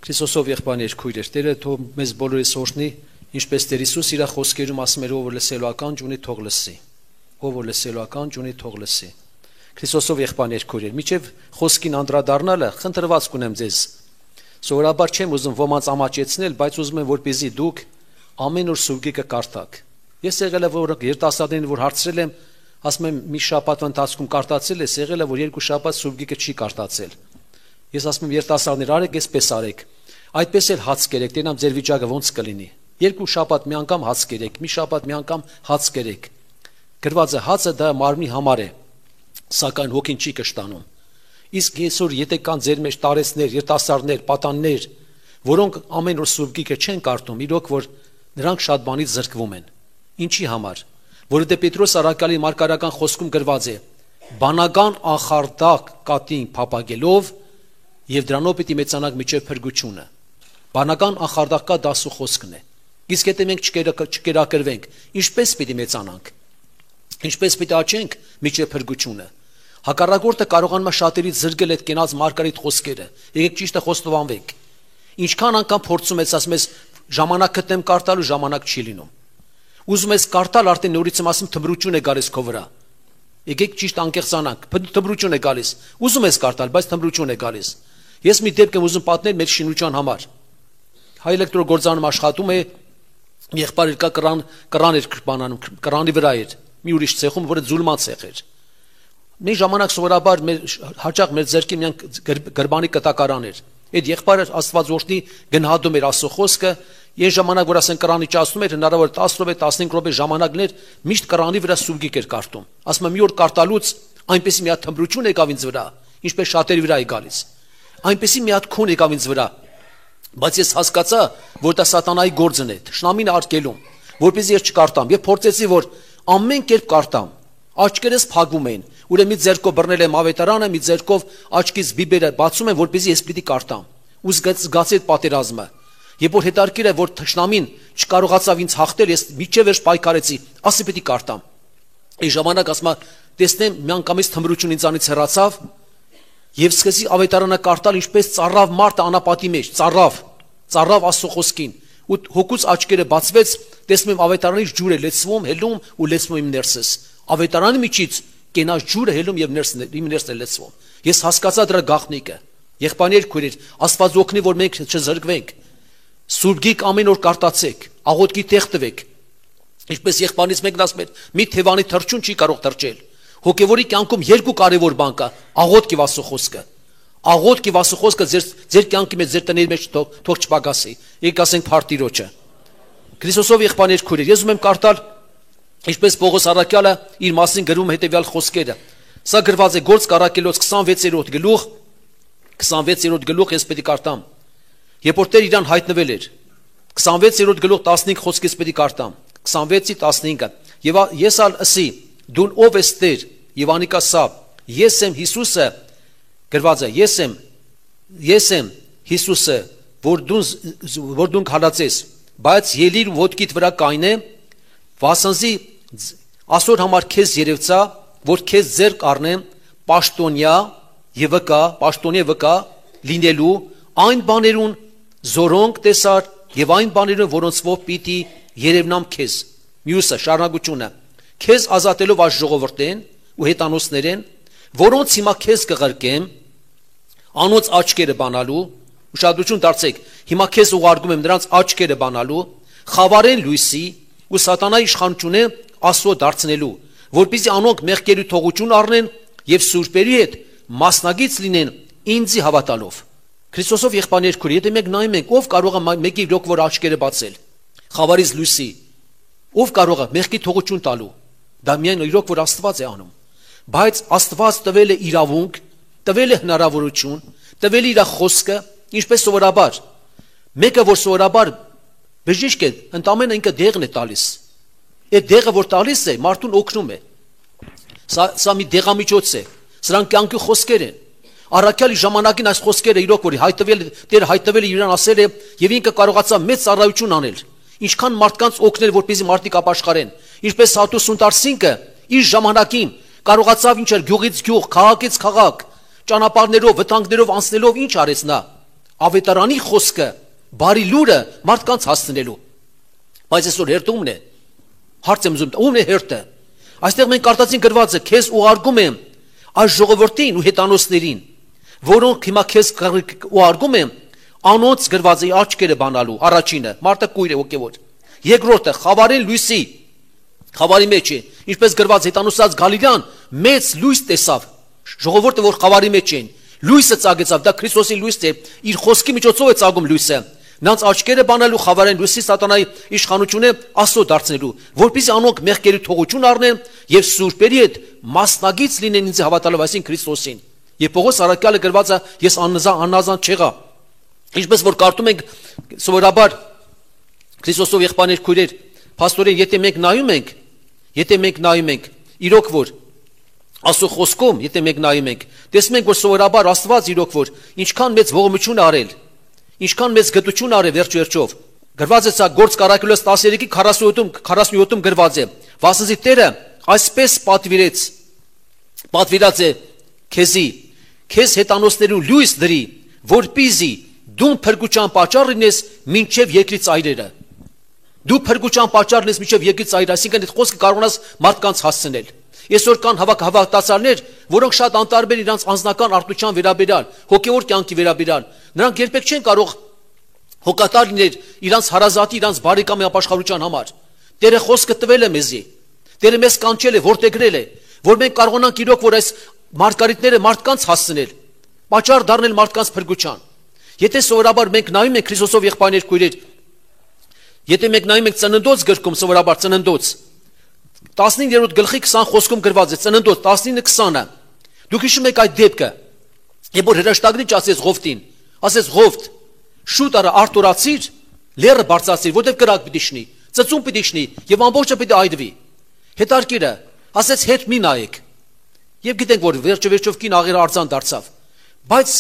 Քրիստոսով եղբայրներ քույրեր, Տերը թող մեզ բոլորիս օրհնի, ինչպես Տեր Հիսուս իր խոսքերում ասում էր, ով որ լսելու ականջ ունի, թող լսի։ Ով որ լսելու ականջ ունի, թող լսի։ Քրիստոսով եղբայրներ քույրեր, միջև խոսքին անդրադառնալը խնդրված կունեմ ձեզ։ Սովորաբար չեմ ուզում ոմանց ամաչեցնել, բայց ուզում եմ, որպեսզի դուք ամեն օր սուրբգիկը կարդաք։ Ես եղել եմ, որ երիտասարդներին որ հարցրել եմ, ասում եմ մի շաբաթվա ընթացքում կարդացել ես, եղել է, որ 2 շաբաթ սուրբգիկը չի կարդացել։ Ես ասում եմ երիտասարդներ, արեք այսպես արեք։ Այդպես էլ հաց կերեք, տենամ ձեր վիճակը ոնց կլինի։ 2 շաբաթ մի անգամ հաց կերեք, մի շաբաթ մի անգամ հաց կերեք։ Գրված է հացը դա մարմնի համար է, սակայն հոգին չի կշտանում։ Իսկ այսօր եթե կան ձեր մեջ տարեցներ, երիտասարդներ, պատաններ, որոնք ամեն օր սուրբգիկը չեն կարդում, իրոք որ նրանք շատ բանից զրկվում են։ Ինչի համար։ Որովհետև Պետրոս առաքյալի մարգարական խոսքում գրված է. բանական ախարդակ կատին փապագելով եւ դրանով պիտի մեծանաք միջև փրկությունը։ Բանական ախարդակա դասու խոսքն է։ Իսկ եթե մենք չկերակրվենք, ինչպես պիտի մեծանանք։ Ինչպես պիտի աճենք միջև փրկությունը։ Հակառակորդը կարողանում է շատերից զրկել այդ կենաց մարգարիտ խոսքերը։ Եկեք ճիշտը խոստովանվենք։ Ինչքան անգամ փորձում ես ասում ես ժամանակ գտնեմ կարդալու, ժամանակ չի լինում։ Ուզում ես կարդալ, արդեն նորից եմ ասում թմրություն է գալիս քո վրա։ Եկեք ճիշտ անկեղծանանք, թմրություն է գալիս։ Ուզում ես կարդալ, բայց թմրություն է գալիս։ Ես մի դեպք եմ ուզում պատմել մեր շինության համար։ Հայ էլեկտրոգործանում աշխատում է, եղբայրը կա կրան էր բանանում, կրանի վրա էր, մի ուրիշ ցեխում, որը ձուլման ցեխ էր։ Մի ժամանակ սովորաբար հաճախ մեր ձեռքի միան գրբանի կտակարան էր։ Այդ եղբայրը Աստված օրհնի գնահատում էր Աստծո խոսքը։ Ես ժամանակ որ ասեն կրանի ճաշում էր, հնարավոր 10 րոպե, 15 րոպե ժամանակներ միշտ կրանի վրա սուրբգիկ էր կարդում։ Ասում եմ մի օր կարդալուց այնպեսի մի հատ թմրություն եկավ ինձ վրա, ինչպես շատերի վրա է գալիս։ Այնպեսի մի հատ քուն եկավ ինձ վրա։ Բայց ես հասկացա, որ դա սատանայի գործն է, թշնամին արկելում, որպեսզի ես չկարդամ։ Եվ փորձեցի, որ ամեն կերպ կարդամ։ Աչքերս փակվում էին։ Ուրեմն մի ձեռքով բռնել եմ ավետարանը, մի ձեռքով աչքից բիբերը բացում եմ, որպեսզի ես պիտի կարդամ։ Ու զգացի այդ պատերազմը։ Երբ որ հետարքիր է, որ թշնամին չկարողացավ ինձ հաղթել, ես միջև վերջ պայքարեցի, ասի պիտի կարդամ։ Այս ժամանակ ասում եմ, տեսնեմ միանգամից թմրություն ինձանից հեռացավ եւ սկսեցի ավետարանը կարդալ, ինչպես ծառավ մարդը անապատի մեջ, ծառավ Աստծո խոսքին։ Ու հոգուց աչքերը բացվեց, տեսնում եմ ավետարանից ջուր է լցվում, հելում ու լցվում իմ ներսս։ Ավետարանի միջից կենաց ջուրը հելում եւ իմ ներսն է լցվում։ Ես հասկացա դրա գաղտնիքը։ Եղբայրներ քույրեր, Աստված օգնի, որ մենք չզրկվենք։ Սուրբգիկ ամեն օր կարդացեք, աղոթքի տեղ տվեք։ Ինչպես եղբայրից մեկն ասում էր, մի թևանի թռչուն չի կարող թռչել։ Հոգևորի կյանքում 2 կարևոր բան կա՝ աղոթք եւ Աստծո խոսքը։ Աղոթք եւ Աստծո խոսքը ձեր կյանքի մեջ, ձեր տների մեջ թող չպակասի։ Եկեք ասենք Փարթիրոջը։ Քրիստոսով եղբայրներ քույրեր, ես ուզում եմ կարդալ, ինչպես Պողոս առաքյալը իր մասին գրում հետեւյալ խոսքերը։ Սա գրված է Գործք առաքելոց 26-րդ գլուխ, ես պետք է կարդամ։ Երբ որ Տեր իրան հայտնվել էր, 26-րդ գլուխ 15 խոսքից պետք է կարդամ, 26-ի 15-ը։ Եվ ես ալ ասի, դուն ով ես Տեր, եւ անիկա սա, ես եմ Հիսուսը, գրված է, ես եմ Հիսուսը, որ դու հալածես, բայց ելիր ոտքիդ վրա կայնե, վասնզի ասոր համար քեզ երևցա, որ քեզ ձեռք առնեմ պաշտոնյա վկա լինելու այն բաներուն զորոնք տեսար եւ այն բաներուն որոնցով պիտի երևնամ քեզ։ Մյուսը շարունակությունը քեզ ազատելով այս ժողովրդեն ու հետանոցներեն, որոնց հիմա քեզ կղրկեմ անոնց աչքերը բանալու, ուշադրություն դարձեք, հիմա քեզ ուղարկում եմ նրանց աչքերը բանալու, խավարեն լույսի ու սատանայի իշխանությունը Աստծո դարձնելու, որպեսզի անոնք մեղքերի թողություն առնեն եւ սուրբերի հետ մասնագից լինեն ինձի հավատալով։ Քրիստոսով եղբայրներ քույր, եթե մենք նայում ենք, ով կարող է մեկի իրոք որ աչքերը բացել, խավարից լույսի, ով կարող է մեղքի թողություն տալու, դա միայն իրոք որ Աստված է անում։ Բայց Աստված տվել է իրավունք, տվել է հնարավորություն, տվել է իր խոսքը, ինչպես սովորաբար։ Մեկը որ սովորաբար բժիշկ է, ընդամենը ինքը դեղն է տալիս։ Այդ դեղը որ տալիս է, մարդուն օգնում է։ Սա մի դեղամիջոց է։ Սրանք կյանքի խոսքեր են։ Առաքյալի ժամանակին այս խոսքերը իրոք որ Տերը հայտնվել է իրան ասել է եւ ինքը կարողացավ մեծ ծառայություն անել։ Ինչքան մարդկանց օգնել, որպեսզի մարդիկ ապաշխարեն։ Ինչպես Սատուս Սունտարսինկը իր ժամանակին կարողացավ ինչ էր գյուղից գյուղ, քաղաքից քաղաք, ճանապարհներով, վտանգներով անցնելով ինչ արեց նա։ ավետարանի խոսքը, բարի լուրը մարդկանց հասցնելու։ Բայց այսօր հերթը ումն է։ Հարց եմ ուզում, ումն է հերթը։ Այստեղ մենք կարդացին գրվածը, քեզ ուղարկում եմ այս ժողովրդին ու հետանոցներին, որոնք հիմա քեզ ուղարկում եմ անոնց գրվածի աչքերը բանալու, առաջինը, մարդը կույր է ոգևոր։ Երկրորդը, խավարեն լույսի, խավարի մեջ է, ինչպես գրված հետանոսած Գալիլեան մեծ լույս տեսավ, ժողովուրդը որ խավարի մեջ են, լույսը ծագեցավ, դա Քրիստոսի լույսն է, իր խոսքի միջոցով է ծագում լույսը։ Նրանց աչքերը բանալու խավարեն լույսի սատանայի իշխանությունը Աստծո դարձնելու, որպեսզի անոնք մեղքերի թողություն առնեն եւ սուրբերի հետ մասնագից լինեն ինձ հավատալով այսին Քրիստոսին։ Եվ Պողոս առաքյալը գրված է, ես աննազան չեղա։ Ինչպես որ կարդում ենք սովորաբար Քրիստոսով եղբայրներ քույրեր, փաստորեն եթե մենք նայում ենք, իրոք որ Աստծո խոսքում, եթե մենք նայում ենք, տեսնում ենք որ սովորաբար Աստված իրոք որ ինչքան մեծ ողորմություն արել, ինչքան մեծ գտություն արել վերջ-վերջով։ Գրված է սա Գործք առաքելոց 13:47-ում գրված է. Վասնզի Տերը այսպես պատվիրած է քեզ հետանոցներու լույս դրի, որպեսզի դու փրկության պատճառ լինես մինչև երկրի ծայրերը։ Դու փրկության պատճառ լինես մինչև երկրի ծայրերը, այսինքն այդ խոսքը կարողանաս մարդկանց հասցնել։ Այսօր կան հավատացյալներ, որոնք շատ անտարբեր իրանց անձնական արտության վերաբերյալ, հոգևոր կյանքի վերաբերյալ, նրանք երբեք չեն կարող հոգատար լինել իրանց հարազատի, իրանց բարեկամի ապաշխարության համար։ Տերը խոսքը տվել է մեզի։ Տերը մեզ կանչել է, որդեգրել է, որ մենք կարողանանք իրոք որ այս մարգարիտները մարդկանց հասցնել, պատճառ դառնել մարդկանց փրկության։ Եթե սովորաբար մենք նայում ենք Քրիստոսով եղբայրներ քույրեր, եթե մենք նայում ենք Ծննդոց գրքում սովորաբար Ծննդոց 19-րդ գլխի 20 խոսքում գրված է Ծննդոց 19:20-ը։ Դուք հիշում եք այդ դեպքը, երբ որ հրաշտակնիչ ասեց Ղովտին, ասեց Ղովտ, շուտ արա արտորացիր, լերը բարձրացիր, որտեղ կրակ պիտի շնի, ծծում պիտի շնի եւ ամբողջը պիտի այդվի։ Հետարկիրը ասեց հետ մի նայեք։ Եվ գիտենք որ վերջով կին աղերը արձան դարձավ։ Բայց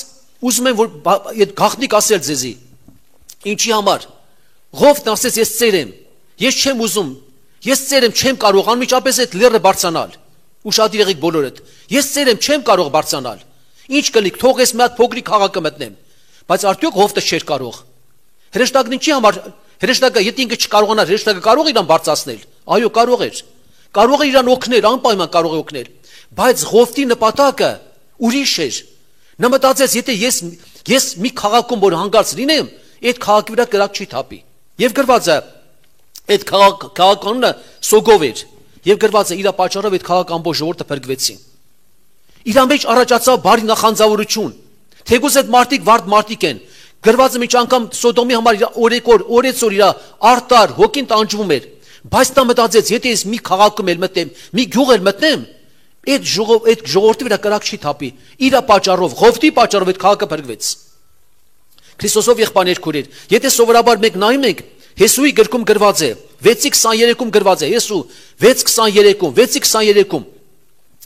ուզում եմ որ այդ գաղտնիք ասել ձեզի։ Ինչի համար։ Ղովտն ասեց ես ծեր եմ, ես չեմ ուզում, ես ծեր եմ, չեմ կարող անմիջապես այդ լերը բարձրանալ։ Ուշադիր եղեք բոլորդ։ Ես ծեր եմ, չեմ կարող բարձրանալ։ Ինչ կլիկ, թող ես մի հատ փոքրիկ քաղաքը մտնեմ։ Բայց արդյոք Ղովտը չէր կարող։ Հրեշտակն ինչի համար, հրեշտակը եթե ինքը չկարողանար, հրեշտակը կարող է իրան բարձրացնել։ Այո, կարող էր։ Կարող է իրան օգնել, անպայման կարող է օգնել։ Բայց Ղովտի նպատակը ուրիշ էր։ Նա մտածեց, եթե ես մի քաղաքում որ հանգարց լինեմ, այդ քաղաքի վրա կրակ չի թափի։ Եվ գրված է այդ քաղաքանունը Սոգով էր։ Եվ գրված է իր պատճառով այդ քաղաք ամբողջ ժողովուրդը փրկվեցին։ Իր մեջ առաջացավ բարի նախանձավորություն։ Թեկուզ այդ մարդիկ վարդ մարդիկ են։ Գրված է միջ անգամ Սոդոմի համար օրեցօր իր արտար հոգին տանջվում էր։ Բայց նա մտածեց, եթե ես մի քաղաքում էլ մտնեմ, մի գյուղ էլ մտնեմ, այդ ժողովրդի վրա կրակ չի թափի։ Իր պատճառով, Ղովտի պատճառով այդ քաղաքը փրկվեց։ Քրիստոսով եղբայրներ քույրեր, եթե սովորաբար մենք նայում ենք Հեսուի գրքում գրված է 6:23-ում գրված է Հեսու 6:23-ում 6:23-ում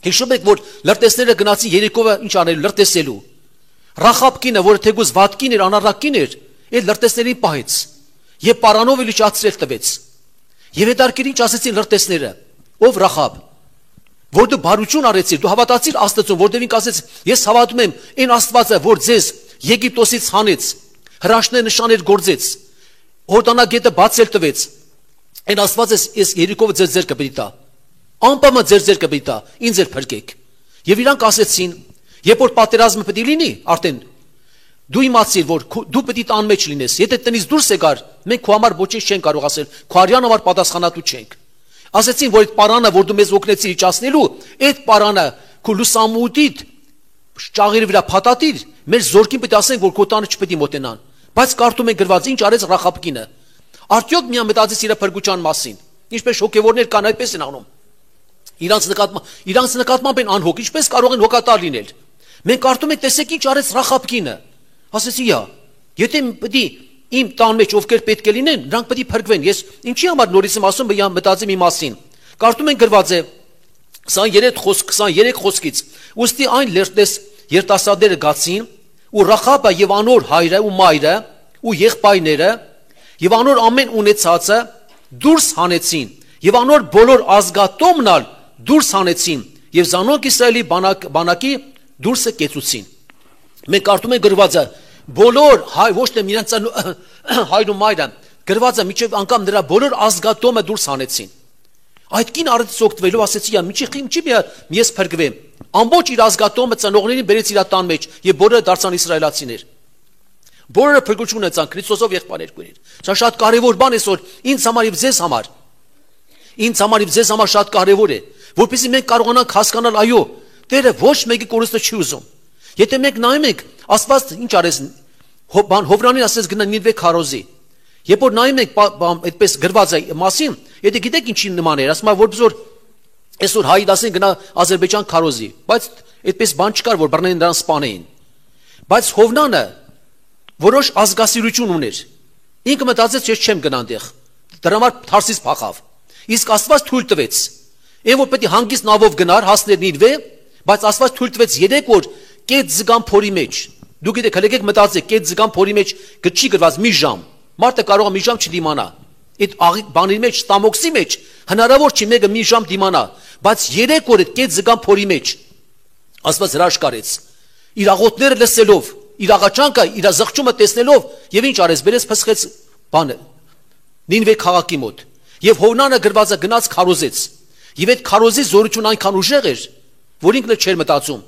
հիշում եք որ լրտեսները գնացին Երիկովը ինչ անելու լրտեսելու Ռախաբ կինը որը թեկուզ վատկին էր անառակին էր այդ լրտեսներին պահեց եւ պարանով իլիճացրել տվեց եւ հետարկիր ինչ ասեցին լրտեսները ով Ռախաբ որ դու բարություն արեցիր դու հավատացիր Աստծուն որտեղ ինք ասեց ես հավատում եմ այն Աստվածը որ ձեզ Եգիպտոսից հանեց հրաշքներ նշաններ գործեց Հորդանագետը բացել տվեց այն Աստված ես Երիկովը ձեր ձեռքը պիտի տա անպայման ձեր ձեռքը պիտի տա ինձ էլ փրկեք եւ իրանք ասեցին երբ որ պատերազմը պիտի լինի արդեն դու իմացիր որ դու պիտի տան մեջ լինես եթե տնից դուրս եկար մենք քո համար ոչինչ չենք կարող ասել քո արյան համար պատասխանատու չենք ասեցին որ այդ պարանը որ դու մեզ օգնեցիր իջացնելու այդ պարանը քո լուսամուտիդ ճաղերի վրա փաթաթիր մեր զորքին պիտի ասենք որ քո տանը չպիտի մոտենան Բայց կարդում ենք գրված ինչ արեց Ռախաբ կինը։ Արդյոք միայն մտածեց իր փրկության մասին։ Ինչպես հոգևորներ կան այդպես են անում։ Իրանց նկատմամբ են անհոգ, ինչպես կարող են հոգատար լինել։ Մենք կարդում ենք տեսեք ինչ արեց Ռախաբ կինը։ Ասեցի՝ «Յա, եթե պիտի իմ տան մեջ ովքեր պետք է լինեն, նրանք պիտի փրկվեն»։ Ես ինչի համար նորից եմ ասում, բյա մտածեմ իմ մասին։ Կարդում ենք գրված է 23 խոսքից։ Ուստի այն լերտես երիտասարդները գացին ու Ռախաբը եւ անոր հայրը ու մայրը ու եղբայրները եւ անոր ամեն ունեցածը դուրս հանեցին եւ անոր բոլոր ազգատոմնալ դուրս հանեցին եւ Զանոկ Իսրայելի բանակի դուրսը կեցուցին։ Մենք կարդում ենք գրվածը բոլոր հայ ոչ թե իրենց հայր ու մայրը գրված է միջև անգամ նրա բոլոր ազգատոմը դուրս հանեցին։ Այդ կին արդից օգտվելով ասեցի, ինչի ես փրկվեմ։ Ամբողջ իր ազգատոմը ծնողներին բերեց իր տան մեջ եւ բոլորը դարձան իսրայելացիներ։ Բոլորը փրկություն ունեցան Քրիստոսով եղբայրներ քույրեր։ Սա շատ կարևոր բան է այսօր ինձ համար եւ ձեզ համար։ Ինձ համար եւ ձեզ համար շատ կարևոր է, որպեսզի մենք կարողանանք հասկանալ, այո, Տերը ոչ մեկի կորուստը չի ուզում։ Եթե մենք նայում ենք, Աստված ինչ արեց, Հովրանին ասեց գնա Նինվե քարոզի։ Երբ որ նայում ենք այդպես գրված է մասին, եթե գիտեք ինչի նման էր, ասում է որպես որ այսօր հայ դասեն գնա Ադրբեջան քարոզի, բայց այդպես բան չկար, որ բռնեն նրան սպանեին։ Բայց Հովնանը որոշ ազգասիրություն ուներ։ Ինքը մտածեց, ես չեմ գնա այնտեղ։ Դրա համար Թարսիս փախավ։ Իսկ Աստված թույլ տվեց։ Այն որ պետք է հանգիստ նավով գնար հասներ Նինվե, բայց Աստված թույլ տվեց 3 օր կետ ձգան փորի մեջ։ Դուք գիտեք, հələ եկեք մտածեք, կետ ձգան փորի մեջ չի գրված մի ժամ։ Մարդը կարող է մի ժամ չդիմանա։ Այդ բանի մեջ, ստամոքսի մեջ հնարավոր չի մեկը մի ժամ դիմանա, բայց 3 օր այդ կետ ձգան փորի մեջ Աստված հրաշք արեց։ Իր աղոթները լսելով, իր աղաչանքը, իր զղջումը տեսնելով, եւ ինչ արեց, բերեց փսխեց բանը Նինվե քաղաքի մոտ։ Եվ Հովնանը գրված է գնաց քարոզեց։ Եվ այդ քարոզի զորություն այնքան ուժեղ էր, որ ինքն էլ չէր մտածում,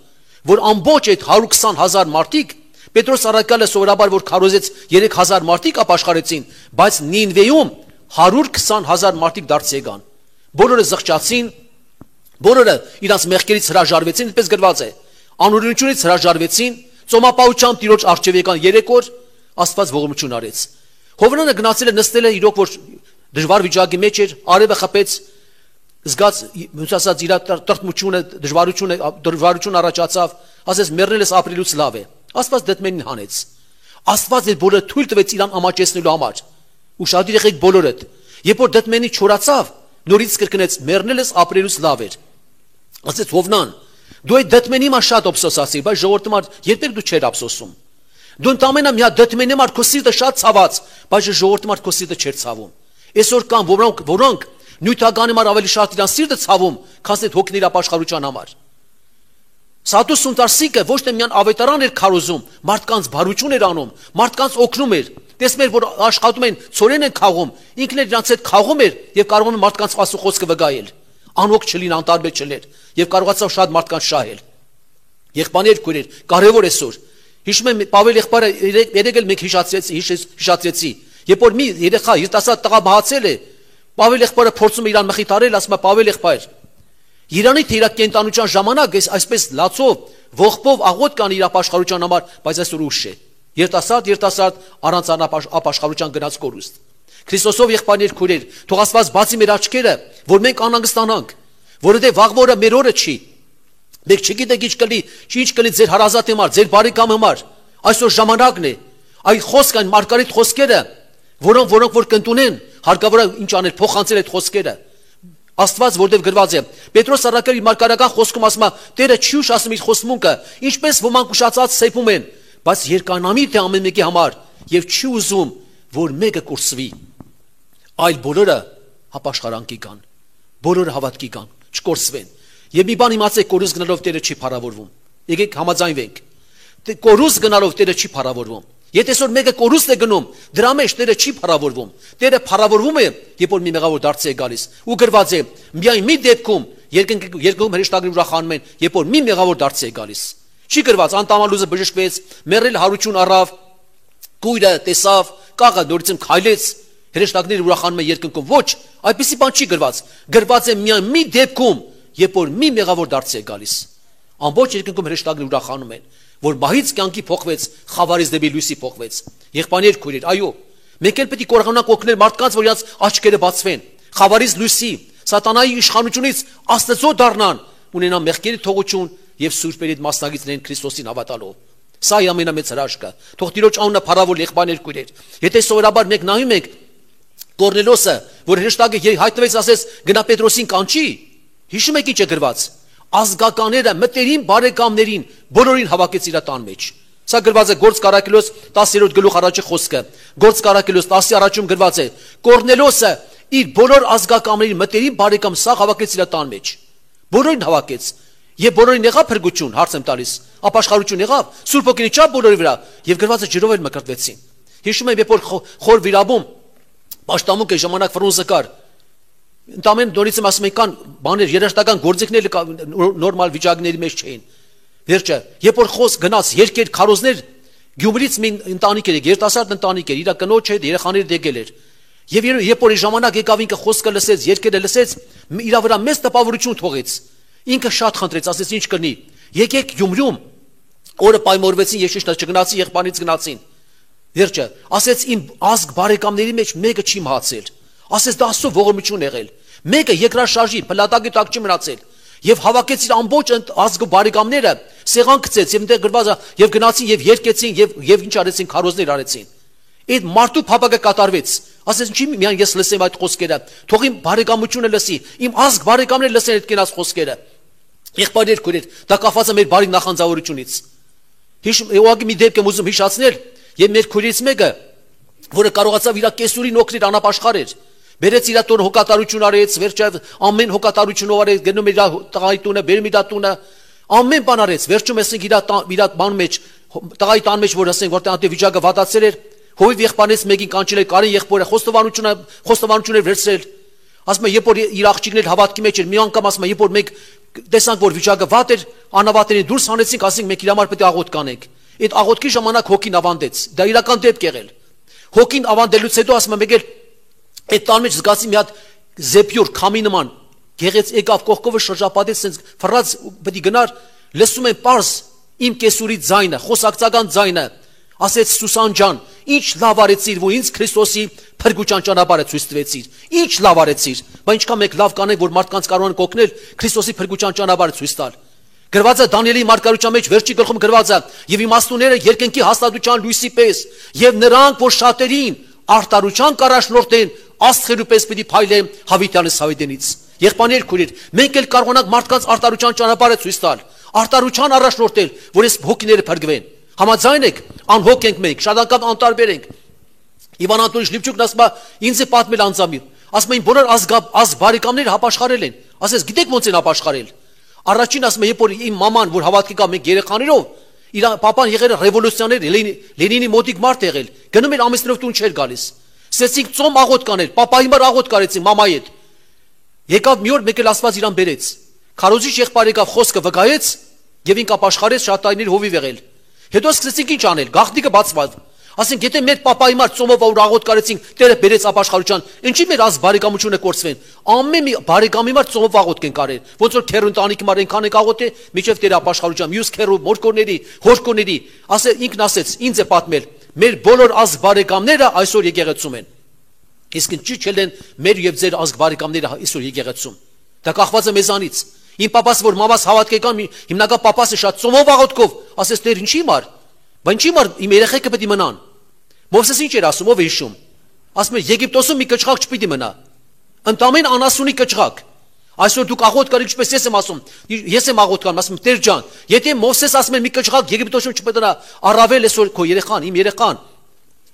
որ ամբողջ այդ 120,000 մարդիկ Պետրոս առաքյալը սովորաբար որ քարոզեց 3,000 մարդիկ ապաշխարեցին, բայց Նինվեում 120,000 մարդիկ դարձ եկան։ Բոլորը զղջացին, բոլորը իրանց մեղքերից հրաժարվեցին, այդպես գրված է։ Անօրենությունից հրաժարվեցին, ծոմապահությամբ Տիրոջ առջև եկան 3 օր, Աստված ողորմություն արեց։ Հովնանը գնացել է նստել է իրոք որ դժվար վիճակի մեջ էր, արևը խփեց, զգաց ասած իր տրտմությունը, դժվարություն առաջացավ, ասես մեռնել ես ապրելուց լավ է։ Աստված դետմենին հանեց։ Աստված այդ բոլորը թույլ տվեց իրան ամաչեցնելու համար։ Ուշադիր եղեք բոլորդ։ Երբ որ դետմենի չորացավ, նորից կրկնեց մեռնել ես ապրելուց լավ էր։ Ասեց Հովնան, դու այդ դետմենի մա շատ ափսոսացիր, բայց ժողովրդի մար երբեք դու չեր ափսոսում։ Դու ընդամենը մի հատ դետմենի մար քո սիրտը շատ ցաված, բայց ժողովրդի մար քո սիրտը չէր ցավում։ Այսօր կան որոնք նյութականի մար ավելի շատ իրան սիրտը ցավում, քան այդ հոգիների ապաշխարության համար։ Սատուս Սունտարսիկը ոչ թե միան ավետարան էր քարոզում, մարդկանց բարություն էր անում, մարդկանց օգնում էր։ Տեսնում էր, որ աշխատում են, ծորեն են խաղում, ինքն էլ իրանց հետ խաղում էր եւ կարողանում էր մարդկանց ասու խոսքը վկայել։ Անօգ չլին, անտարբեր չլեր եւ կարողացավ շատ մարդկանց շահել։ Եղբայրներ քույրեր, կարեւոր է սոր։ Հիշում եմ Պավել եղբայրը երեք էլ մեկ հիշացրեցի, երբ որ մի երեխա երիտասարդ տղա մահացել է, Պավել եղբայրը փորձում է իրան մխիթարել, ասում է Պավել եղբայր, Իրանի թիրակենտանության ժամանակ այսպես լացով, ողբով աղոտ կան իր ապաշխարության համար, բայց այսօր ուշ է։ Երիտասարդ առանց ապաշխարության գնաց կորուստ։ Քրիստոսով եղբայրներ քույրեր, թող Աստված բացի մեր աչքերը, որ մենք անհանգստանանք, որովհետև վաղ օրը մեր օրը չի։ Մենք չգիտենք ինչ կլի ձեր հարազատ համար, ձեր բարեկամ համար։ Այսօր ժամանակն է։ Այդ խոսքը, այն մարգարետ խոսքերը, որոնք որ կընտունեն, հարկավոր է ինչ անել, փոխանցել այդ խոսքերը։ Աստված որտեղ գրված է Պետրոս առաքյալի մարգարական խոսքում ասում է Տերը չի ուշացնում իր խոստմունքը ինչպես ոմանք ուշացած սեփում են բայց երկանամիտ է ամեն մեկի համար եւ չի ուզում որ մեկը կորսվի այլ բոլորը հապաշխարանքի կան բոլորը հավատքի կան չկորսվեն եւ մի բան իմացեք կորուս գնալով Տերը չի փառավորվում եկեք համաձայնվենք կորուս գնալով Տերը չի փառավորվում Եթե այսօր մեկը կորուստ է գնում, դրա մեջ Տերը չի փառավորվում։ Տերը փառավորվում է, երբ որ մի մեղավոր դարձ է գալիս։ Ու գրված է, միայն մի դեպքում երկրում հրեշտակները ուրախանում են, երբ որ մի մեղավոր դարձ է գալիս։ Չի գրված, անտամանլուզը բժշկվեց, մեռել հարություն առավ, կույրը տեսավ, կաղը նորից քայլեց, հրեշտակները ուրախանում են երկնքում։ Ոչ, այդպիսի բան չի գրված։ Գրված է միայն մի դեպքում, երբ որ մի մեղավոր դարձ է գալիս։ Ամբողջ երկնքում հրեշտակները ուրախանում են որ մահից կյանքի փոխվեց, խավարից դեպի լույսի փոխվեց։ Եղբայրներ քույրեր, այո, մենք էլ պետք է կարողանանք օգնել մարդկանց, որ իրաց աչքերը բացվեն, խավարից լույսի, սատանայի իշխանությունից Աստծո դառնան, ունենան մեղքերի թողություն եւ սուրբերի մասնագից լինեն Քրիստոսին հավատալով։ Սա է ամենամեծ հրաշքը։ Թող Տիրոջ անունը փառավոր եղբայրներ քույրեր։ Եթե սովորաբար մենք նայում ենք Կորնելոսը, որ հրեշտակը հայտնվեց, ասես գնա Պետրոսին կանչի, հիշում եք ինչ է գրված։ Ազգականները մտերիմ բարեկամներին բոլորին հավաքեց իր տան մեջ։ Սա գրված է Գործ Կարակելոս 10-րդ գլուխ առաջի խոսքը։ Գործ Կարակելոս 10-ի առաջում գրված է. Կորնելոսը իր բոլոր ազգականներին մտերիմ բարեկամ սա հավաքեց իր տան մեջ։ Բոլորին հավաքեց։ Եվ բոլորին եղավ փրկություն, հարց եմ տալիս, ապաշխարություն եղավ, Սուրբ Ոգին իջավ բոլորի վրա, եւ գրվածը ջրով էլ մկրտվեցին։ Հիշում եմ, երբ որ խոր վիրաբում պաշտամունք է ժամանակ ֆրունզը կար, ընդամենը նորից ասում են կան բաներ, երաշտական գործիքներ նորմալ վիճակների մեջ չէին։ Վերջը, երբ որ խոսք գնաց երկեր քարոզներ, Գյումրից մի ընտանիք էր, երիտասարդ ընտանիք էր, իր կնոջ հետ երեխաները դեկել էր։ Եվ երբ որ ժամանակ եկավ ինքը խոսքը լսեց, երկերը լսեց, իր վրա մեծ տպավորություն թողեց։ Ինքը շատ խնդրեց, ասեց ինչ կնի։ Եկեք Գյումրում, օրը պայմորվեցին, ես ճիշտ չգնացի, եղբայրից գնացին։ Վերջը, ասեց իմ ազգ բարեկամների մեջ մեկը չի մահացել։ Ասեց դա Աստծո ողորմություն եղել։ Մեկը երկրաշարժի փլատակի տակ չի մնացել։ Եվ հավաքեց իր ամբողջ ազգը բարեկամները, սեղան գցեց եւ այնտեղ գրված եւ գնացին եւ երկեցին եւ ինչ արեցին, քարոզներ արեցին։ Այդ մարդու փապակը կատարվեց։ Ասես ինչի՞ միայն ես լսեմ այդ խոսքերը, թող իմ բարեկամությունը լսի, իմ ազգ բարեկամները լսեն այդ կենաց խոսքերը։ Եղբայրներ քույրեր, դա կախված է մեր բարի նախանձավորությունից։ Հիշում ուղղակի մի դեպք եմ ուզում հիշացնել, եւ մեր քույրից մեկը, որը կարողացավ իր կեսուրին օգնել անապաշխար էր, բերեց իր տուն հոգատարություն արեց, վերջը ամեն հոգատարությունով արեց, գնում իր տղայի տունը, բերում իր տունը, ամեն բան արեց, վերջում ասենք իր բան մեջ, տղայի տան մեջ որ ասենք որտեղ անտե վիճակը վատացել էր, հովիվ եղբայրից մեկին կանչել էր Կարեն եղբորը, խոստովանություն էր վերցրել։ Ասում է, երբ որ իր աղջիկներ հավատքի մեջ էր, մի անգամ ասում է, երբ որ մենք տեսանք որ վիճակը վատ էր, անավատերին դուրս հանեցինք, ասենք մենք իր համար պետք է աղոթք կանենք։ Այդ աղոթքի ժամանակ հոգին ավանդեց, դա իրական դեպք եղել։ Հոգին ավանդելուց հետո ասում է, մեկ էլ այդ տան մեջ զգացի մի հատ զեփյուր քամի նման գեղեց եկավ կողքովը շրջապատեց, sense ֆռած պետք է գնար, լսում են պարզ իմ կեսուրի ձայնը, խոսակցական ձայնը, ասեց Սուսան ջան, ինչ լավ արեցիր, որ ինձ Քրիստոսի փրկության ճանապարհը ցույց տվեցիր, ինչ լավ արեցիր, բայց ինչքան մեկ լավ կանենք, որ մարդկանց կարող են կօգնել Քրիստոսի փրկության ճանապարհը ցույց տալ։ Գրված է Դանիելի մարգարության մեջ վերջի գլխում գրված է, եւ իմաստունները երկնքի հաստատության լույսի պես, եւ նրանք, որ շատերին արտարության կառաջնորդեն, աստղերու պես պիտի փայլեն Հավիտյանից Սավիդենից։ Եղբայրներ քույրեր, մենք էլ կարողանանք մարդկանց արտարության ճանապարհը ցույց տալ, արտարության առաջնորդել, որ այս հոգիները փրկվեն։ Համաձայն եք, անհոգ ենք մենք, շատ անգամ անտարբեր ենք։ Իվան Անտոնիչ Լիպչուկն ասում է, ինձ է պատմել անձամի, ասում են բոլոր ազգ բարեկամները հապաշխարել են։ Ասես գիտեք ոնց են հապաշխարել։ Առաջին ասում է, երբ որ իմ մաման, որ հավատքի կա մենք երեխաներով, իր papan եղել ռևոլյուցիոներ, Լենինի մոտիկ մարդ եղել, գնում էր ամիսներով տուն չէր գալիս։ Սեցինք ծոմ աղոտ կանել, papaի մար աղոտ կարեցին մամայի հետ։ Եկավ մի օր մեկ էլ Աստված իրան բերեց։ Քարոզիչ եղբայր եկավ խոսքը վկայեց եւ ինք ապաշխարեց շատ տարիներ հովիվ եղել։ Հետո սկսեցինք ինչ անել, գաղտնիքը բացված։ Ասենք եթե մեր papaի մար ծոմով որ աղոտ կարեցին, Տերը բերեց ապաշխարության, ինչի մեր ազգ բարեկամությունը կորցվեն։ Ամեն մի բարեկամի մար ծոմով աղոտ կեն կարել։ Ոնց որ քերու ընտանիքի մար այնքան է աղոտ է, միջև Տերը ապաշխարության, մյուս քերու մորկորների, հորկոների, ասել ինքն ասեց, ինձ է պատմել, մեր բոլոր ազգ բարեկամները այսօր եկեղեցում են։ Իսկ ինչի՞ չեն մեր եւ ձեր ազգ բարեկամները այսօր եկեղեցում։ Դա կախված է մեզանից։ Իմ papas որ մամաս հավատքեկան հիմնական papas-ը շատ ծոմով աղոթքով, ասես Տեր ինչի՞ մար։ Բայց ինչի՞ մար իմ երեխեքը պետք է մնան։ Մովսես ինչ էր ասում, ով է հիշում։ Ասում է Եգիպտոսում մի կճղակ չպիտի մնա։ Ընդամեն անասունի կճղակ։ Այսօր դուք աղոթք կար, ինչպես ես եմ ասում։ Ես եմ աղոթք անում, ասում եմ Տեր ջան, եթե Մովսես ասում է մի կճղակ Եգիպտոսում չպետք է առավել այսօր քո երեխան, իմ երեխան,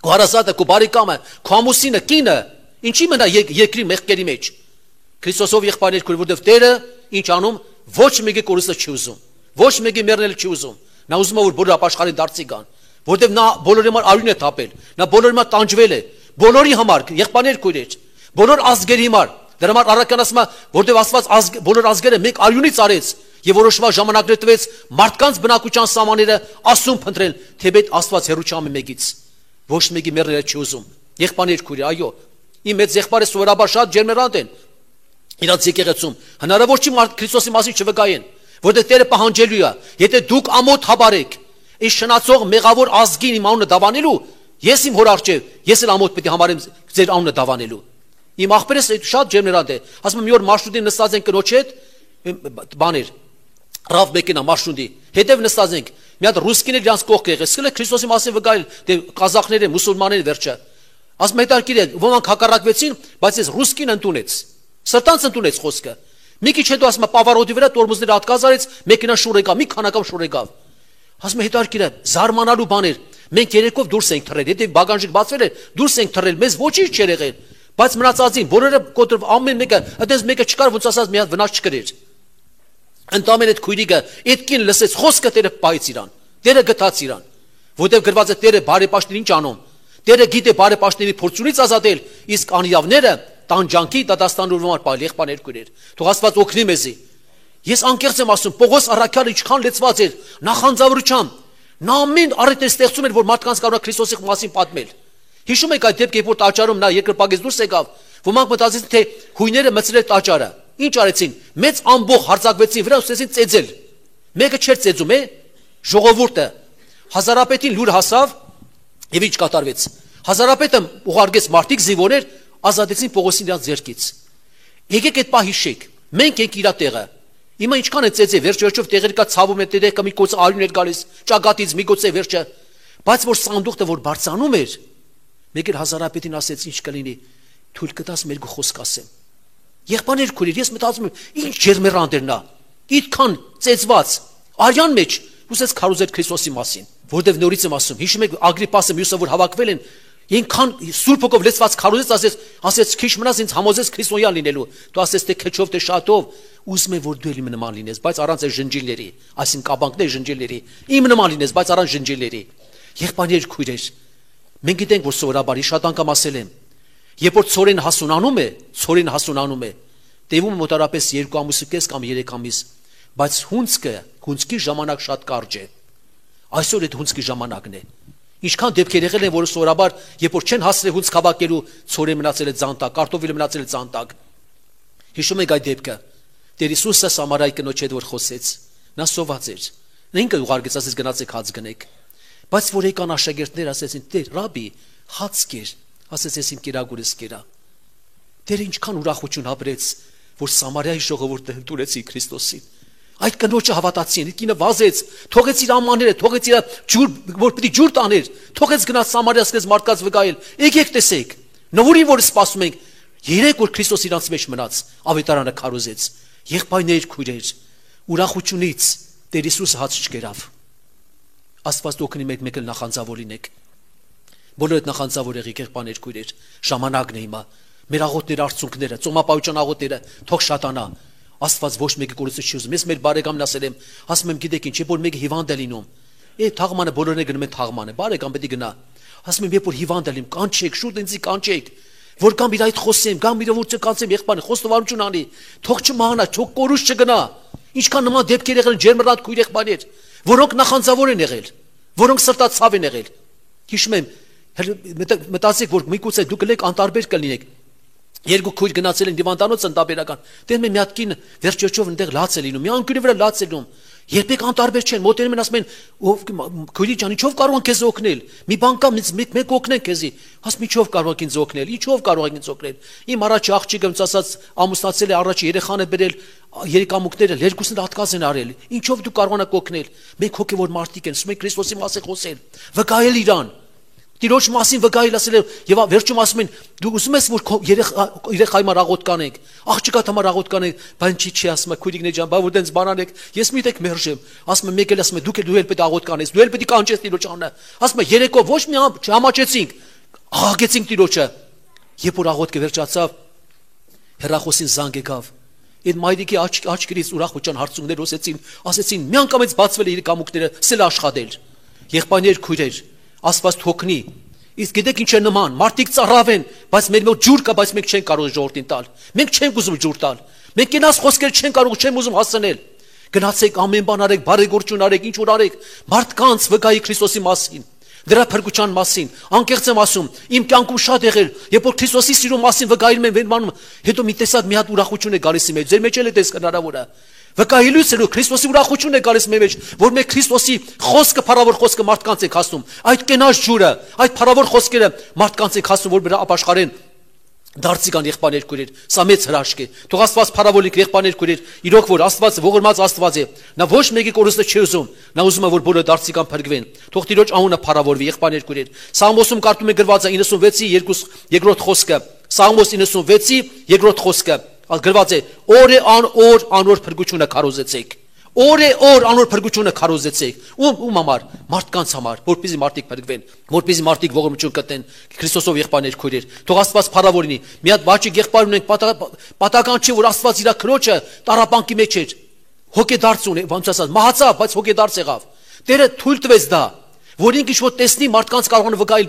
քո հարազատը, քո բարեկամը, քո ամուսինը, կինը, ինչի մնա երկրի մեղքերի մեջ։ Քրիստոսով եղբայրներ քույր, որովհետև Տերը ինչ անում, ոչ մեկի կորուստը չի ուզում, ոչ մեկի մեռնել չի ուզում։ Նա ուզում է որ բոլորը ապաշխարեն դարձի գան, որովհետև նա բոլորի համար արյուն է թափել, նա բոլորի համար տանջվել է, բոլորի համար, եղբայրներ քույրեր, բոլոր ազգերի համար։ Դրա համար առաքան ասում է, որովհետև Աստված բոլոր ազգերը մեկ արյունից արեց եւ որոշված ժամանակներ տվեց մարդկանց բնակության սահմանները ասում փնտրել, թեպետ Աստված հեռու չի մեկից, ոչ մեկի մեռնել չի ուզում։ Եղբայրներ քույրեր, այո, իմ մեծ եղբայրը սովորաբար շատ ջերմերանտ են իրանց եկեղեցում, հնարավոր չի Քրիստոսի մասին չվկայեն, որովհետև Տերը պահանջելու է, եթե դուք ամոթ հավարեք, իս շնացող մեղավոր ազգին իմ անունը դավանելու, ես իմ հոր առջև, ես էլ ամոթ պետք է համարեմ ձեր անունը դավանելու։ Իմ աղբերս շատ ջերմերանտ է, ասում եմ մի օր մարշրուտին նստած ենք կնոջ հետ, բաներ, ռավ մեկինա մարշրուտի, հետև նստած ենք, մի հատ ռուսկիներ իրանց կողք եղել, սկսել է Քրիստոսի մասին վկայել, դե կազախները, մուսուլմանները վերջը։ Ասում հետաքրքիր է, ոմանք հակառակվեցին, բայց ես ռուսկին ընդունեց, սրտանց ընդունեց խոսքը։ Մի քիչ հետո ասում է պավարոտի վրա տորմուզները ատկազարեց, մեքենա շուռ եկավ, մի քանակամ շուռ եկավ։ Ասում է հետաքրքիր է, զարմանալու բաներ, մենք երեկով դուրս ենք թռել, եթե բագանջիկ բացվել է, դուրս ենք թռել, մեզ ոչինչ չէր եղել, բայց մնացածին բոլորը կոտրվ ամեն մեկը, այդպես մեկը չկար, ոնց ասած մի հատ վնաս չկրեր։ Ընդամենը այդ քույրիկը այդ կին լսեց խոսքը Տերը պայեց իրան։ Տերը գտած իրան, որտեղ գրված է Տերը բարեպաշտներին ինչ անում։ Տերը գիտե բարեպաշտների փորձունից ազատել, իսկ անիավները տանջանքի դատաստանուրում արփալ եղբայրներ քույրեր։ Թող Աստված օգնի մեզի։ Ես անկեղծ եմ ասում, Պողոս առաքյալը ինչքան լեցված էր նախանձավորությամբ, նա ամեն առիթ ստեղծում էր, որ մարդկանց կարող է Քրիստոսի մասին պատմել։ Հիշում եք այդ դեպքը, որ տաճարում նա երկրպագից դուրս եկավ, ոմանք մտածեցին, թե հույները մցրել տաճարը։ Ինչ արեցին։ Մեծ ամբող հարձակվեցին վրա, ուսեցին ծեծել։ Մեկը չէր ծեծում, ժողովուրդը։ Հազարապետին լուր հասավ, եւ ինչ կատարվեց։ Հազարապետը ուղարկեց մարդիկ զինվորներ, ազատեցին Պողոսին իրաց ձեռքից։ Եկեք այդ պահ հիշեք, մենք ենք իր տեղը։ Հիմա ինչքան է ծեծե, վերջ-վերջով տեղեր կա ցավում է, տեղեր կա մի կոց արյուն էր գալիս, ճակատից մի գոց է վերջը։ Բայց որ սանդուղքը որ բարձանում էր, մեկ էլ հազարապետին ասեց ինչ կլինի, թույլ կտաս մեր խոսք ասեմ։ Եղբայրներ քույրեր, ես մտածում եմ, ինչ ջերմեռանդ էր նա, իդքան ծեծված, արյան մեջ, ուսեց քարոզել Քրիստոսի մասին, որտեվ նորից եմ ասում, հիշում եք Ագրիպասը մյուսը որ հավաքվել են, ինքան Սուրբ Հոգով լեցված քարոզեց, ասեց քիչ մնաց ինձ համոզեց քրիստոնյա լինելու, դու ասես թե քչով թե շատով, ուզում եմ որ դու էլի նման լինես, բայց առանց այդ ժնջիլների, այսին կաբանքներ ժնջիլների, իմ նման լինես, բայց առանց ժնջիլների։ Եղբայրներ քույրեր, մենք գիտենք որ սովորաբար շատ անգամ ասել եմ, երբ որ ցորեն հասունանում է, տևում մոտարապես 2 ամիս կամ 3 ամիս, բայց հունցքի ժամանակ շատ կարճ է։ Այսօր այդ հունցքի ժամանակն է։ Ինչքան դեպքեր եղել են, որ սովորաբար, երբ որ չեն հասցրել հունց քաղաքելու, ցորեն մնացել է ցանտակ, կարտոֆիլը մնացել է ցանտակ։ Հիշում եք այդ դեպքը։ Տեր Հիսուսը Սամարայի կնոջ հետ որ խոսեց, նա սոված էր։ Նա ինքը ուղարկեց, ասեց գնացեք հաց գնեք։ Բայց որ եկան աշակերտներ, ասեցին, Տեր, ռաբի, հաց կեր, ասեց ես իմ կերակուրս կերա։ Տերը ինչքան ուրախություն ապրեց, որ Սամարիայի ժողովուրդը ընդունեցի Քրիստոսին։ Այդ կնոջը հավատացին, այդ կինը վազեց, թողեց իր ամանները, թողեց իր ջուր, որ պիտի ջուր տաներ, թողեց գնաց Սամարիա, սկսեց մարդկանց վկայել։ Եկեք տեսեք, նորին որ սպասում ենք, երեք որ Քրիստոս իրանց մեջ մնաց, ավետարանը քարոզեց։ Եղբայրներ քույրեր, ուրախությունից Տեր Հիսուսը հաց չկերավ։ Աստված օգնի մեկ էլ նախանձավոր լինեք։ Բոլոր այդ նախանձավոր եղբայրներ քույրեր, ժամանակն է հիմա։ Մեր աղոթները, արցունքները, ծոմապահության աղոթները թող շատանա։ Աստված ոչ մեկի կորուստը չի ուզում։ Ես մեր բարեկամն ասել եմ, ասում եմ գիտեք ինչ, երբ որ մեկը հիվանդ է լինում, թաղմանը բոլորն է գնում են թաղմանը, բարեկամ պետք է գնա։ Ասում եմ երբ որ հիվանդ է լինում, կանչեք, շուտ ինձ կանչեք, որ կամ իր այդ խոսեմ, կամ իր որ չկանցեմ եղբայրը, խոստովանություն անի, թող չմահանա, թող կորուստ չգնա։ Ինչքան նման դեպքեր եղել են ջերմռատ քույր եղբայրներ, որոնք նախանձավոր են եղել, որոնք սրտացավ են եղել։ Հիշում եմ, մտածեք որ միգուցե դուք եք անտարբեր կլինեք։ Երկու քույր գնացել են դիվանտանոց ընտաբերական։ Դեռ մի հատ կին վերջոջով այնտեղ լաց է լինում, մի անկյունի վրա լաց է լինում։ Երբեք անտարբեր չեն, մոտենում են ասում են, քույրի ջան, ինչով կարող ենք քեզ օգնել։ Մի բան կա, մեկ օգնենք քեզի։ Ասում ինչով կարող եք ինձ օգնել, ինչով կարող եք ինձ օգնել։ Իմ առաջի աղջիկը ինձ ասած ամուսնացել է, առաջի երեխան է բերել, երեքամուկները երկուսն հատկաց են արել։ Ինչով դու կարող եք օգնել։ Մենք հոգևոր մարդիկ են, ասում են Քրիստոսի մասին խոսել, վկայել իրան։ Տիրոջ մասին վկայել ասել եւ վերջում ասում են դու ուզում ես որ երեխայի համար աղոթ կանենք, աղջիկատ համար աղոթ կանենք, բայց չի ասում քույրիկներ ջան, բա որ դենց բանանեք, ես մի տեք մերժեմ, ասում եմ մեկ էլ ասում եմ դու էլ պետք է աղոթ կանես, դու էլ պետք է կանչես Տիրոջ անունը, ասում եմ երեկո ոչ մի չհամաչեցինք, աղաղեցինք Տիրոջը, երբ որ աղոթքը վերջացավ, հեռախոսին զանգ եկավ, այդ մայրիկի աչքերից ուրախության հարցումներ ասեցին միանգամից բացվել է իր կամուկները, սել աշխատել, եղբայրներ քույրեր Աստված թողնի։ Իսկ գիտեք ինչ է նման, մարդիկ ծառավ են, բայց մեր մոտ ջուր կա, բայց մենք չենք կարող ժողովրդին տալ։ Մենք չենք ուզում ջուր տալ։ Մենք կենաց խոսքեր չենք կարող, չեմ ուզում հասնել։ Գնացեք ամեն բան արեք, բարեգործություն արեք, ինչ որ արեք, մարդկանց վկայի Քրիստոսի մասին, դրա փրկության մասին։ Անկեղծ եմ ասում, իմ կյանքում շատ եղել, երբ որ Քրիստոսի սիրո մասին վկայում եմ, վեր հետո մի տեսակ մի հատ ուրախություն է գալիս իմ մեջ, ձեր մեջ էլ է դες հնարավոր է։ Վկայելուց է Քրիստոսի ուրախությունն է գալիս մեր մեջ, որ մենք Քրիստոսի խոսքը, փառավոր խոսքը մարդկանց ենք հասնում։ Այդ կենաց ջուրը, այդ փառավոր խոսքերը մարդկանց ենք հասնում, որ վրա ապաշխարեն դարձիկան եղբայրներ քույրեր։ Սա մեծ հրաշք է։ Թող Աստված փառավոր լինի եղբայրներ քույրեր։ Իրոք որ Աստված ողորմած Աստված է։ Նա ոչ մեկի կորուստը չի ուզում։ Նա ուզում է որ բոլորը դարձիկան փրկվեն։ Թող Տիրոջ անունը փառավորվի եղբայրներ քույրեր։ Սաղմոսում կարդում է գրված է 96-ի 2-րդ խոսքը։ Սաղմոս 96-ի 2-րդ խոսքը։ Գրված է օր անոր փրկությունը քարոզեցեք։ Օր անոր փրկությունը քարոզեցեք։ Ում համար, մարդկանց համար, որպեսզի մարդիկ փրկվեն, որպեսզի մարդիկ ողորմություն գտնեն Քրիստոսով եղբայրներ քույրեր։ Թող Աստված փառավոր լինի։ Մի հատ բաճիկ եղբայր ունենք, պատական չի որ Աստված իր քրոջը տարապանքի մեջ էր։ հոգեդարձ ունի, ոնց ասած, մահացավ, բայց հոգեդարձ եղավ։ Տերը թույլ տվեց դա, որ ինքը ինչ-որ տեսնի մարդկանց կարող են վկայել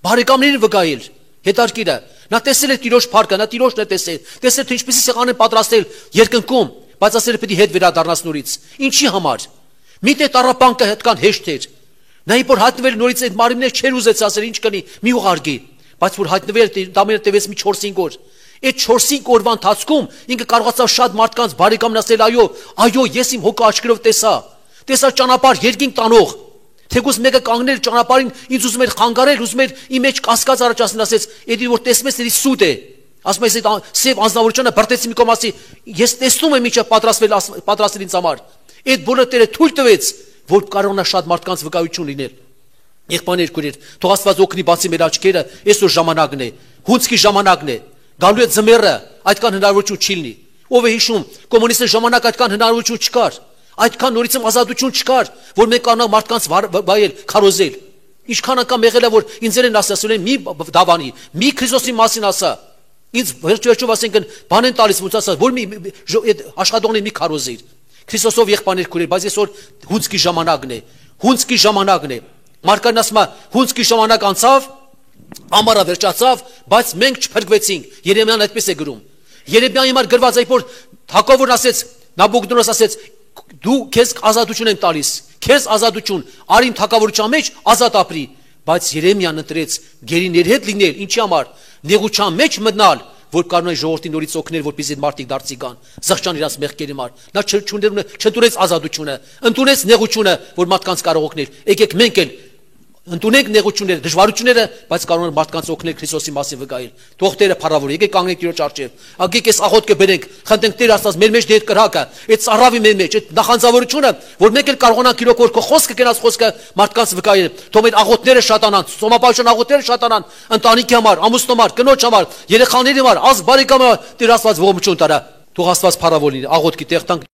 բարեկամներին վկայել։ Հետարքիր է։ Նա տեսել է Տիրոջ փառքը, նա Տիրոջն է տեսել թե ինչպեսի սեղան են պատրաստել երկնքում, բայց ասել է պետք է հետ վերադառնաս նորից։ Ինչի համար։ Միտե տառապանքը հետքան հեշտ էր։ Նա իբր հայտնվել նորից այդ մարմիններ չէր ուզեց ասել ինչ կնի, մի ուղարկի, բայց որ հայտնվել դամերը տևեց մի 4-5 օր։ Այդ 4-5 օրվա ընթացքում ինքը կարողացավ շատ մարդկանց բարեկամն ասել, այո, ես իմ հոգու աչքերով տեսա ճանապարհ երկինք տանող։ Թեկուզ մեկը կանգնել ճանապարհին, ինձ ուզում էր խանգարել, ուզում էր իմ մեջ կասկած առաջացնել, ասեց, «Էդի որ տեսնում ես, էդի սուտ է»։ Ասում ես այդ սև անձնավորությունը բրտեցի մի կողմ ասի, ես տեսնում եմ ինչա պատրաստել ինձ համար։ Այդ բոլորը Տերը թույլ տվեց, որ կարողանա շատ մարդկանց վկայություն լինել։ Եղբայրներ, քույրեր, թող Աստված օգնի բացի մեր աչքերը, այսօր ժամանակն է, հունցքի ժամանակն է, գալու է ձմեռը, այդքան հնարավորություն չի լինի։ Ով է հիշում, կոմունիստի ժամանակ այդքան հնարավորություն չկար, այդքան նորից ազատություն չկար, որ մենք կարողանանք մարդկանց վայել, քարոզել։ Ինչքան անգամ եղել է, որ ինձ են ասել են մի դավանի, մի Քրիստոսի մասին ասա։ Ինձ վերջով ասենքն բան են տալիս, ոնց ասած, որ մի աշխատողներին մի քարոզիր։ Քրիստոսով եղբայրներ քույրեր, բայց այսօր հունցքի ժամանակն է, հունցքի ժամանակն է։ Մարկարին ասում է, հունցքի ժամանակ անցավ, ամառը վերջացավ, բայց մենք չփրկվեցինք։ Երեմիան այդպես է գրում։ Երեմիայի համար գրված այդ որ Թագավորն ասեց, Նաբուկդոնոս ասեց, դու քեզ ազատություն եմ տալիս, քեզ ազատություն, արի իմ թագավորության մեջ ազատ ապրի, բայց Երեմիան ընտրեց գերիների հետ լինել, ինչի համար, նեղության մեջ մտնալ, որ կարող է ժողովրդին նորից օգնել, որպեսզի մարդիկ դարձի գան, զղջան իրաց մեղքերի համար։ Նա չընդունեց ազատությունը, ընդունեց նեղությունը, որ մարդկանց կարող օգնել։ Եկեք մենք էլ ընդունենք նեղությունները, դժվարությունները, բայց կարող են մարդկանց օգնել Քրիստոսի մասին վկայել։ Թող Տերը փառավոր։ Եկեք կանգնենք Տիրոջ առջև։ Եկեք այս աղոթքը բերենք, խնդրենք Տեր Աստված մեր մեջ դեր կրակը, այդ ծառավի մեր մեջ, այդ նախանձավորությունը, որ մենք էլ կարողանանք Իրոք որ քո խոսքը կենաց խոսքը մարդկանց վկայել։ Թող այդ աղոթները շատանան, սոմապաշան աղոթները շատանան, ընտանիքի համար, ամուսնու համար, կնոջ համար, երեխաների համար, ազգ բարեկամի համար, Տեր Աստված ողջություն տարա։ Թող Աստված փառավոր լինի, աղոթքի տեղ տանք